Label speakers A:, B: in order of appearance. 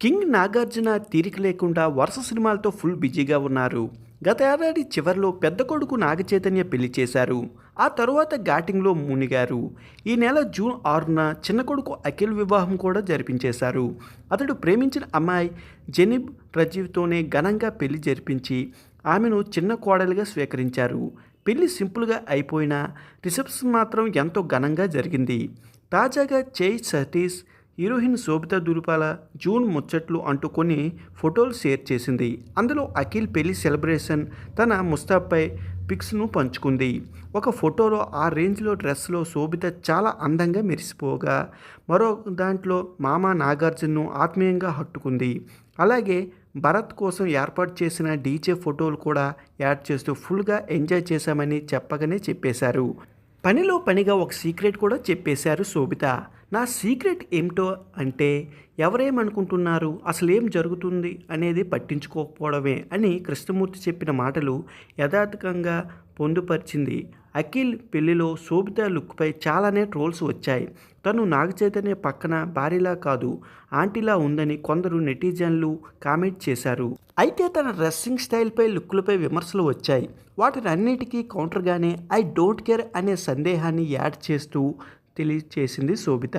A: King Nagarjuna తీరిక లేకుండా వరుస సినిమాలతో ఫుల్ బిజీగా ఉన్నారు. గత ఏడాది చివరిలో పెద్ద కొడుకు నాగచైతన్య పెళ్లి చేశారు. ఆ తరువాత ఘాటింగ్లో మునిగారు. ఈ నెల జూన్ 6న చిన్న కొడుకు అఖిల్ వివాహం కూడా జరిపించేశారు. అతడు ప్రేమించిన అమ్మాయి జెనిబ్ రజీవ్తోనే ఘనంగా పెళ్లి జరిపించి ఆమెను చిన్న కోడలిగా స్వీకరించారు. పెళ్లి సింపుల్గా అయిపోయినా రిసెప్షన్ మాత్రం ఎంతో ఘనంగా జరిగింది. తాజాగా చేయి సతీష్ హీరోయిన్ శోభితా దులిపాల జూన్ ముచ్చట్లు అంటూ కొన్ని ఫోటోలు షేర్ చేసింది. అందులో అఖిల్ పెళ్లి సెలబ్రేషన్ తన ముస్తాబై పిక్స్ను పంచుకుంది. ఒక ఫోటోలో ఆ రేంజ్లో డ్రెస్లో శోభిత చాలా అందంగా మెరిసిపోగా, మరో దాంట్లో మామ నాగార్జునను ఆత్మీయంగా హత్తుకుంది. అలాగే భరత్ కోసం ఏర్పాటు చేసిన డీజే ఫోటోలు కూడా యాడ్ చేస్తూ ఫుల్గా ఎంజాయ్ చేశామని చెప్పగానే చెప్పేశారు. పనిలో పనిగా ఒక సీక్రెట్ కూడా చెప్పేశారు శోభిత. నా సీక్రెట్ ఏమిటో అంటే ఎవరేమనుకుంటున్నారు, అసలు ఏం జరుగుతుంది అనేది పట్టించుకోకపోవడమే అని కృష్ణమూర్తి చెప్పిన మాటలు యథార్థంగా పొందుపరిచింది. అఖిల్ పెళ్లిలో శోభిత లుక్పై చాలానే ట్రోల్స్ వచ్చాయి. తను నాగచైతన్య పక్కన భార్యలా కాదు ఆంటీలా ఉందని కొందరు నెటిజన్లు కామెంట్ చేశారు. అయితే తన డ్రెస్సింగ్ స్టైల్పై లుక్లపై విమర్శలు వచ్చాయి. వాటిని అన్నిటికీ కౌంటర్గానే ఐ డోంట్ కేర్ అనే సందేహాన్ని యాడ్ చేస్తూ తెలియచేసింది శోభిత.